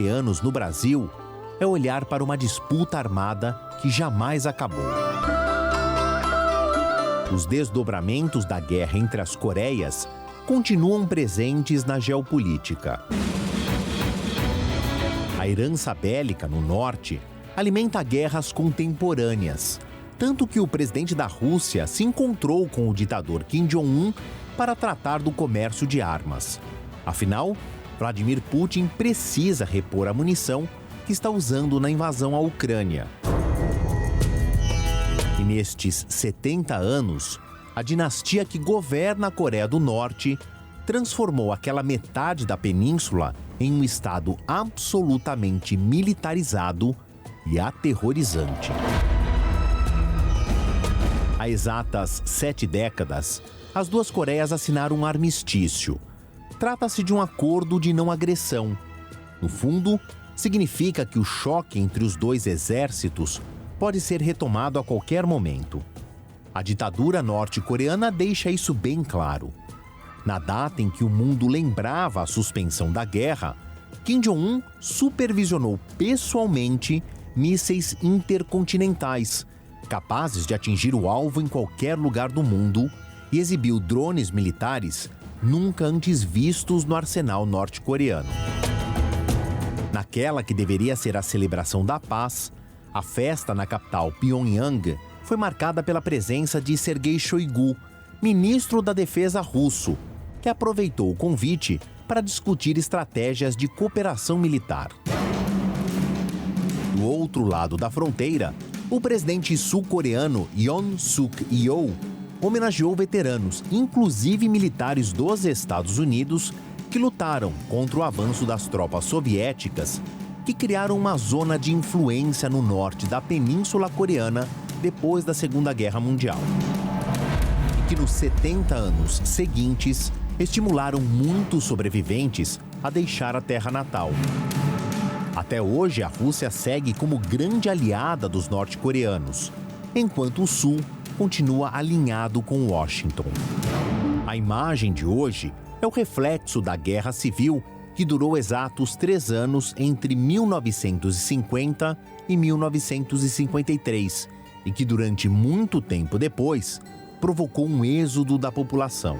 Coreanos no Brasil é olhar para uma disputa armada que jamais acabou. Os desdobramentos da guerra entre as Coreias continuam presentes na geopolítica. A herança bélica no norte alimenta guerras contemporâneas, tanto que o presidente da Rússia se encontrou com o ditador Kim Jong-un para tratar do comércio de armas. Afinal, Vladimir Putin precisa repor a munição que está usando na invasão à Ucrânia. E nestes 70 anos, a dinastia que governa a Coreia do Norte transformou aquela metade da península em um estado absolutamente militarizado e aterrorizante. Há exatas 7 décadas, as duas Coreias assinaram um armistício. Trata-se de um acordo de não agressão. No fundo, significa que o choque entre os dois exércitos pode ser retomado a qualquer momento. A ditadura norte-coreana deixa isso bem claro. Na data em que o mundo lembrava a suspensão da guerra, Kim Jong-un supervisionou pessoalmente mísseis intercontinentais, capazes de atingir o alvo em qualquer lugar do mundo, e exibiu drones militares nunca antes vistos no arsenal norte-coreano. Naquela que deveria ser a celebração da paz, a festa na capital Pyongyang foi marcada pela presença de Sergei Shoigu, ministro da Defesa russo, que aproveitou o convite para discutir estratégias de cooperação militar. Do outro lado da fronteira, o presidente sul-coreano Yoon Suk-yeol homenageou veteranos, inclusive militares dos Estados Unidos, que lutaram contra o avanço das tropas soviéticas, que criaram uma zona de influência no norte da Península Coreana depois da Segunda Guerra Mundial. E que nos 70 anos seguintes estimularam muitos sobreviventes a deixar a terra natal. Até hoje, a Rússia segue como grande aliada dos norte-coreanos, enquanto o Sul continua alinhado com Washington. A imagem de hoje é o reflexo da Guerra Civil que durou exatos 3 anos entre 1950 e 1953 e que durante muito tempo depois provocou um êxodo da população.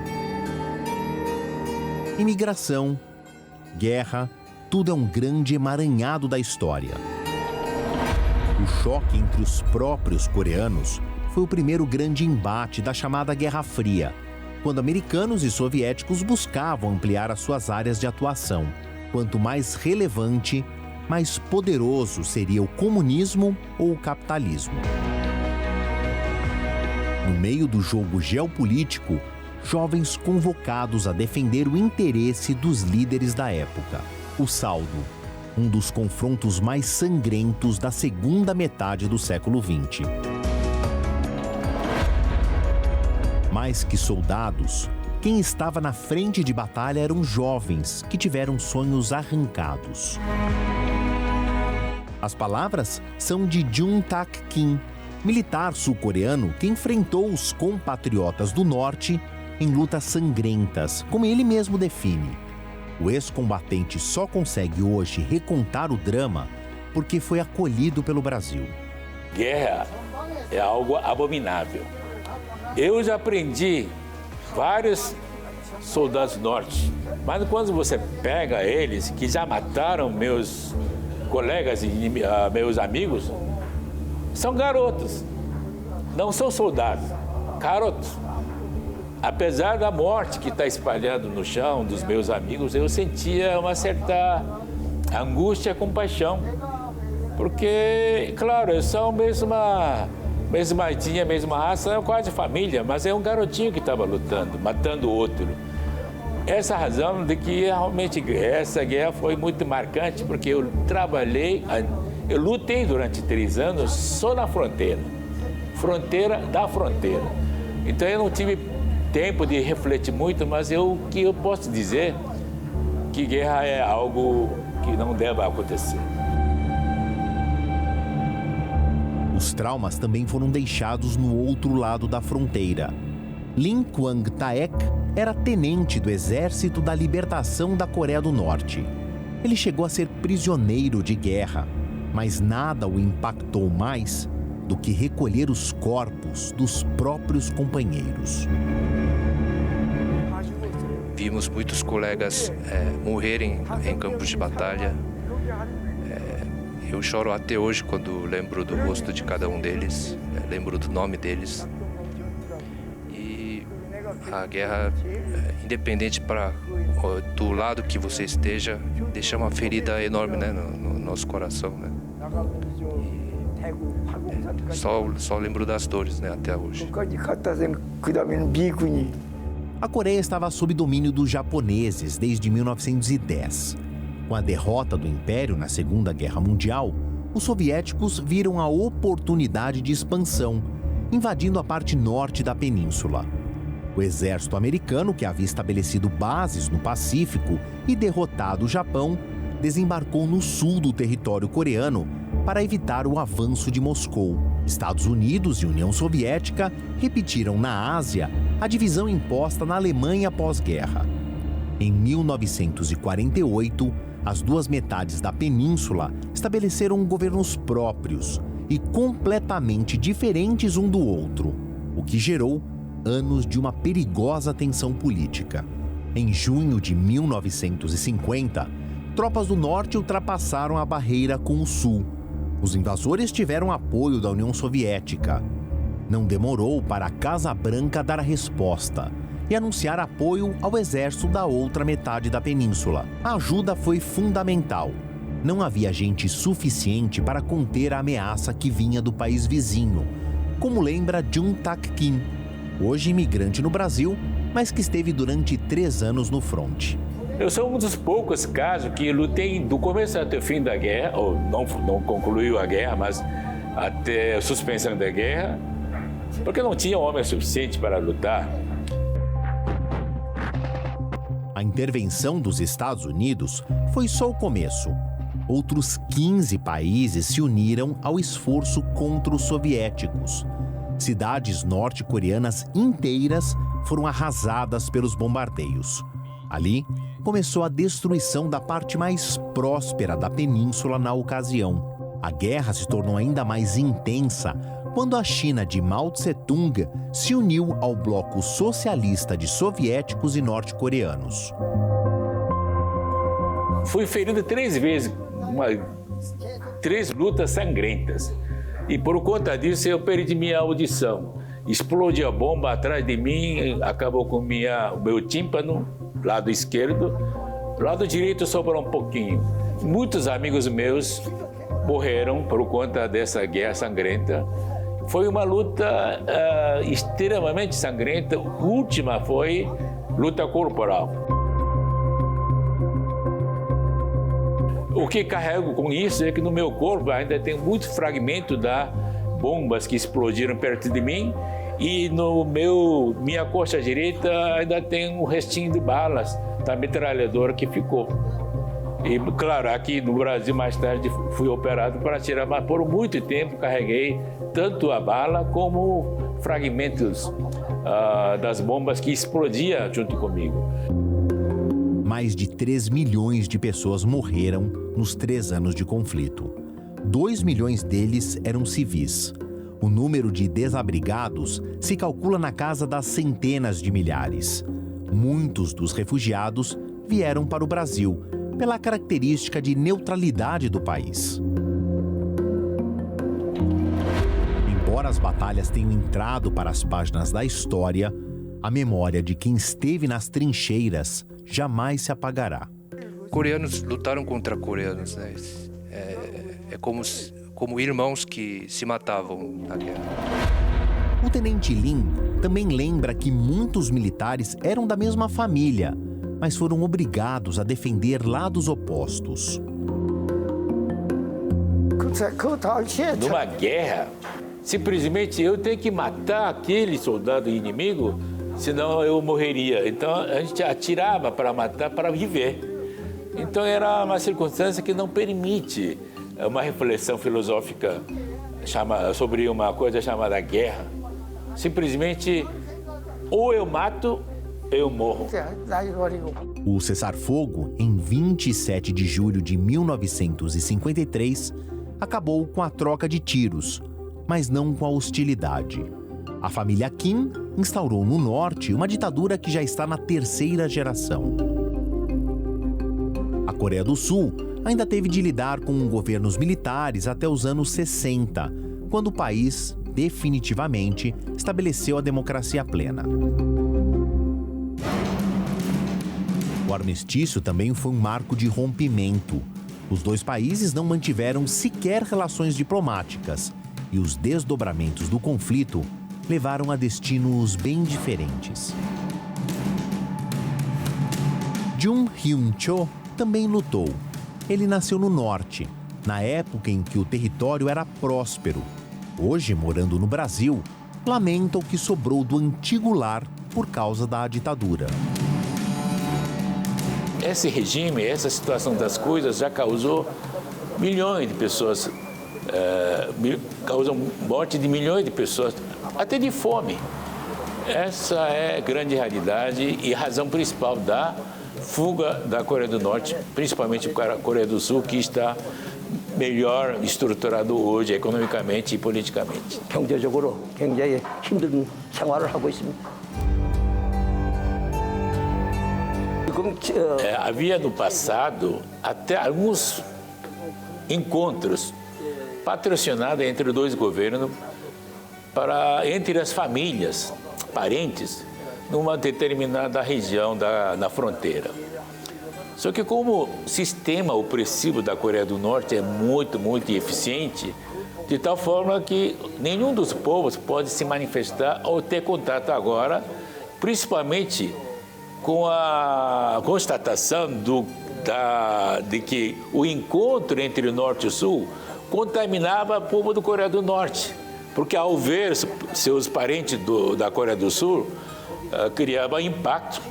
Imigração, guerra, tudo é um grande emaranhado da história. O choque entre os próprios coreanos foi o primeiro grande embate da chamada Guerra Fria, quando americanos e soviéticos buscavam ampliar as suas áreas de atuação. Quanto mais relevante, mais poderoso seria o comunismo ou o capitalismo. No meio do jogo geopolítico, jovens convocados a defender o interesse dos líderes da época. O saldo, um dos confrontos mais sangrentos da segunda metade do século XX. Mais que soldados, quem estava na frente de batalha eram jovens que tiveram sonhos arrancados. As palavras são de Jun Tak-kim, militar sul-coreano que enfrentou os compatriotas do norte em lutas sangrentas, como ele mesmo define. O ex-combatente só consegue hoje recontar o drama porque foi acolhido pelo Brasil. Guerra é algo abominável. Eu já aprendi vários soldados norte, mas quando você pega eles, que já mataram meus colegas e meus amigos, são garotos, não são soldados, garotos. Apesar da morte que está espalhando no chão dos meus amigos, eu sentia uma certa angústia e compaixão, porque, claro, eles são mesma etnia, mesma raça, é quase família, mas é um garotinho que estava lutando, matando o outro. Essa razão de que realmente essa guerra foi muito marcante, porque eu lutei durante 3 anos só na fronteira da fronteira. Então eu não tive tempo de refletir muito, mas o que eu posso dizer que guerra é algo que não deve acontecer. Os traumas também foram deixados no outro lado da fronteira. Lim Kwang-taek era tenente do Exército da Libertação da Coreia do Norte. Ele chegou a ser prisioneiro de guerra, mas nada o impactou mais do que recolher os corpos dos próprios companheiros. Vimos muitos colegas morrerem em campos de batalha. Eu choro até hoje quando lembro do rosto de cada um deles, lembro do nome deles. E a guerra, independente do lado que você esteja, deixa uma ferida enorme, né, no nosso coração, né? Só lembro das dores, né, até hoje. A Coreia estava sob domínio dos japoneses desde 1910. Com a derrota do Império na Segunda Guerra Mundial, os soviéticos viram a oportunidade de expansão, invadindo a parte norte da península. O exército americano, que havia estabelecido bases no Pacífico e derrotado o Japão, desembarcou no sul do território coreano para evitar o avanço de Moscou. Estados Unidos e União Soviética repetiram na Ásia a divisão imposta na Alemanha pós-guerra. Em 1948, as duas metades da península estabeleceram governos próprios e completamente diferentes um do outro, o que gerou anos de uma perigosa tensão política. Em junho de 1950, tropas do norte ultrapassaram a barreira com o sul. Os invasores tiveram apoio da União Soviética. Não demorou para a Casa Branca dar a resposta e anunciar apoio ao exército da outra metade da península. A ajuda foi fundamental. Não havia gente suficiente para conter a ameaça que vinha do país vizinho, como lembra Jun Tak-kim, hoje imigrante no Brasil, mas que esteve durante 3 anos no fronte. Eu sou um dos poucos casos que lutei do começo até o fim da guerra, ou não concluiu a guerra, mas até a suspensão da guerra, porque não tinha homem suficiente para lutar. A intervenção dos Estados Unidos foi só o começo. Outros 15 países se uniram ao esforço contra os soviéticos. Cidades norte-coreanas inteiras foram arrasadas pelos bombardeios. Ali, começou a destruição da parte mais próspera da península na ocasião. A guerra se tornou ainda mais intensa quando a China de Mao Tse-tung se uniu ao bloco socialista de soviéticos e norte-coreanos. Fui ferido 3 vezes, 3 lutas sangrentas. E por conta disso eu perdi minha audição. Explodiu a bomba atrás de mim, acabou com o meu tímpano, lado esquerdo. Lado direito sobrou um pouquinho. Muitos amigos meus morreram por conta dessa guerra sangrenta. Foi uma luta extremamente sangrenta. A última foi luta corporal. O que carrego com isso é que no meu corpo ainda tem muito fragmento das bombas que explodiram perto de mim e no minha coxa direita ainda tem um restinho de balas da metralhadora que ficou. E, claro, aqui no Brasil, mais tarde, fui operado para tirar, mas por muito tempo carreguei tanto a bala como fragmentos das bombas que explodiam junto comigo. Mais de 3 milhões de pessoas morreram nos 3 anos de conflito. 2 milhões deles eram civis. O número de desabrigados se calcula na casa das centenas de milhares. Muitos dos refugiados vieram para o Brasil, pela característica de neutralidade do país. Embora as batalhas tenham entrado para as páginas da história, a memória de quem esteve nas trincheiras jamais se apagará. Coreanos lutaram contra coreanos, né? É como irmãos que se matavam na guerra. O tenente Lin também lembra que muitos militares eram da mesma família, mas foram obrigados a defender lados opostos. Numa guerra, simplesmente eu tenho que matar aquele soldado inimigo, senão eu morreria. Então a gente atirava para matar, para viver. Então era uma circunstância que não permite uma reflexão filosófica sobre uma coisa chamada guerra. Simplesmente ou eu mato, eu morro. O cessar-fogo, em 27 de julho de 1953, acabou com a troca de tiros, mas não com a hostilidade. A família Kim instaurou no norte uma ditadura que já está na 3ª geração. A Coreia do Sul ainda teve de lidar com governos militares até os anos 60, quando o país definitivamente estabeleceu a democracia plena. O armistício também foi um marco de rompimento. Os dois países não mantiveram sequer relações diplomáticas e os desdobramentos do conflito levaram a destinos bem diferentes. Jun Hyun-cho também lutou. Ele nasceu no norte, na época em que o território era próspero. Hoje, morando no Brasil, lamenta o que sobrou do antigo lar por causa da ditadura. Esse regime, essa situação das coisas já causou milhões de pessoas, causou morte de milhões de pessoas, até de fome. Essa é a grande realidade e a razão principal da fuga da Coreia do Norte, principalmente para a Coreia do Sul, que está melhor estruturado hoje, economicamente e politicamente. 경제적으로 굉장히 힘든 생활을 하고 있습니다. Havia no passado até alguns encontros patrocinados entre dois governos entre as famílias, parentes, numa determinada região na fronteira. Só que como o sistema opressivo da Coreia do Norte é muito, muito eficiente, de tal forma que nenhum dos povos pode se manifestar ou ter contato agora, principalmente com a constatação de que o encontro entre o Norte e o Sul contaminava o povo da Coreia do Norte, porque ao ver seus parentes da Coreia do Sul, criava impacto,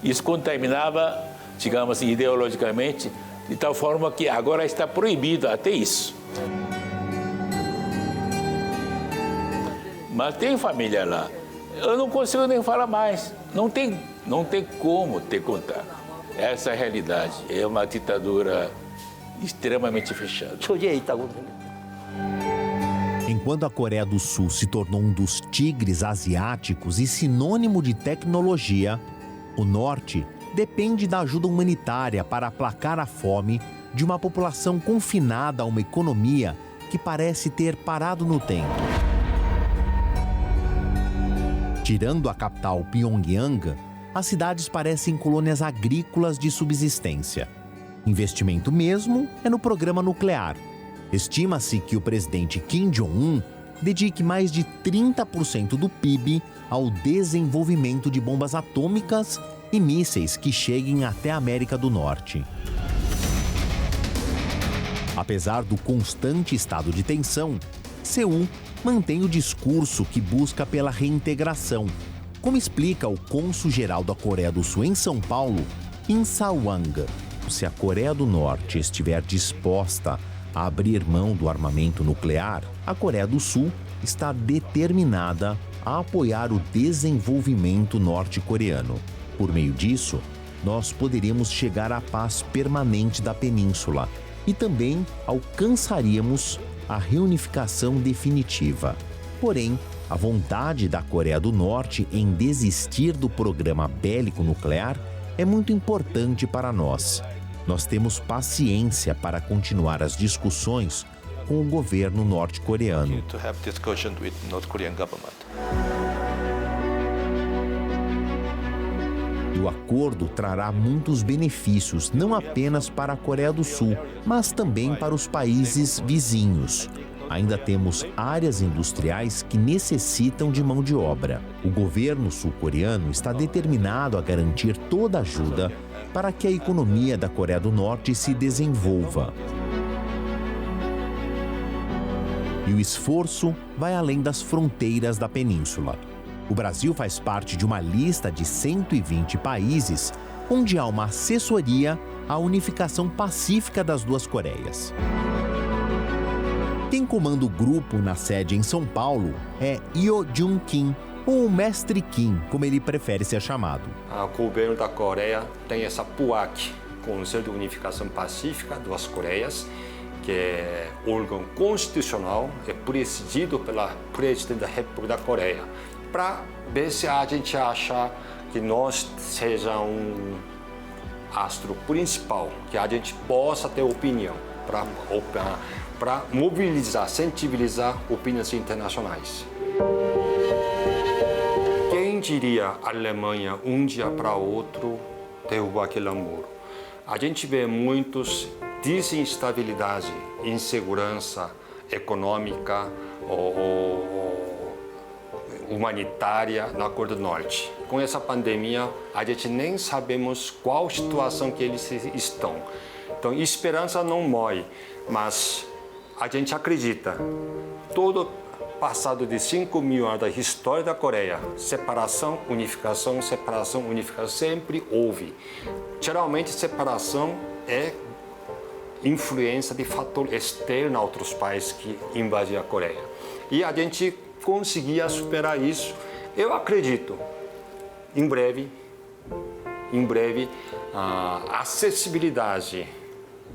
isso contaminava, digamos assim, ideologicamente, de tal forma que agora está proibido até isso. Mas tem família lá, eu não consigo nem falar mais, não tem como ter contato. Essa é a realidade. É uma ditadura extremamente fechada. Enquanto a Coreia do Sul se tornou um dos tigres asiáticos e sinônimo de tecnologia, o Norte depende da ajuda humanitária para aplacar a fome de uma população confinada a uma economia que parece ter parado no tempo. Tirando a capital Pyongyang, as cidades parecem colônias agrícolas de subsistência. Investimento mesmo é no programa nuclear. Estima-se que o presidente Kim Jong-un dedique mais de 30% do PIB ao desenvolvimento de bombas atômicas e mísseis que cheguem até a América do Norte. Apesar do constante estado de tensão, Seul mantém o discurso que busca pela reintegração, como explica o cônsul-geral da Coreia do Sul em São Paulo, Im Sa-wang. Se a Coreia do Norte estiver disposta a abrir mão do armamento nuclear, a Coreia do Sul está determinada a apoiar o desenvolvimento norte-coreano. Por meio disso, nós poderíamos chegar à paz permanente da península e também alcançaríamos a reunificação definitiva. Porém, a vontade da Coreia do Norte em desistir do programa bélico nuclear é muito importante para nós. Nós temos paciência para continuar as discussões com o governo norte-coreano. E o acordo trará muitos benefícios, não apenas para a Coreia do Sul, mas também para os países vizinhos. Ainda temos áreas industriais que necessitam de mão de obra. O governo sul-coreano está determinado a garantir toda a ajuda para que a economia da Coreia do Norte se desenvolva. E o esforço vai além das fronteiras da península. O Brasil faz parte de uma lista de 120 países onde há uma assessoria à unificação pacífica das duas Coreias. Quem comanda o grupo na sede em São Paulo é Yo Jun-kim, ou o Mestre Kim, como ele prefere ser chamado. O governo da Coreia tem essa PUAC, Conselho de Unificação Pacífica das Coreias, que é órgão constitucional, é presidido pela presidente da República da Coreia, para ver se a gente acha que nós seja um astro principal, que a gente possa ter opinião, para mobilizar, sensibilizar opiniões internacionais. Quem diria a Alemanha um dia para outro derrubar aquele muro? A gente vê muitos desinstabilidade, insegurança econômica ou humanitária na Coreia do Norte. Com essa pandemia, a gente nem sabemos qual situação que eles estão. Então, esperança não morre, mas a gente acredita. Todo passado de 5.000 anos da história da Coreia, separação, unificação, sempre houve. Geralmente, separação é influência de fator externo a outros países que invadiram a Coreia. E a gente conseguia superar isso. Eu acredito, em breve, a acessibilidade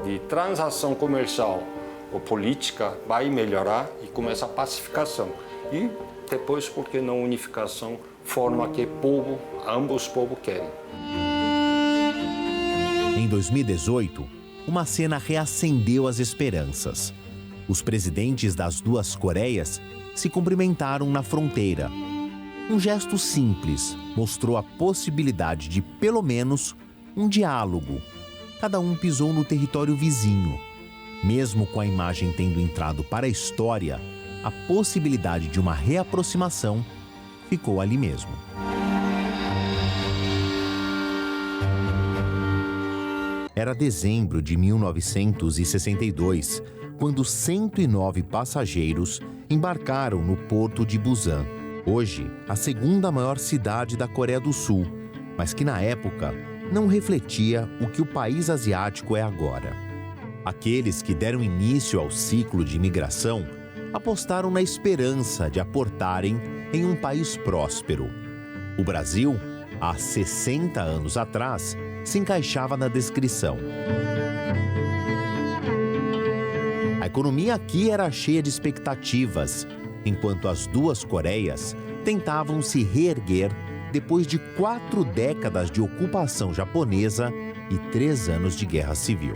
de transação comercial ou política vai melhorar e começa a pacificação. E depois, por que não unificação, forma que ambos os povos querem. Em 2018, uma cena reacendeu as esperanças. Os presidentes das duas Coreias se cumprimentaram na fronteira. Um gesto simples mostrou a possibilidade de, pelo menos, um diálogo. Cada um pisou no território vizinho. Mesmo com a imagem tendo entrado para a história, a possibilidade de uma reaproximação ficou ali mesmo. Era dezembro de 1962, quando 109 passageiros embarcaram no porto de Busan, hoje a segunda maior cidade da Coreia do Sul, mas que na época não refletia o que o país asiático é agora. Aqueles que deram início ao ciclo de imigração apostaram na esperança de aportarem em um país próspero. O Brasil, há 60 anos atrás, se encaixava na descrição. A economia aqui era cheia de expectativas, enquanto as duas Coreias tentavam se reerguer depois de 4 décadas de ocupação japonesa e 3 anos de guerra civil.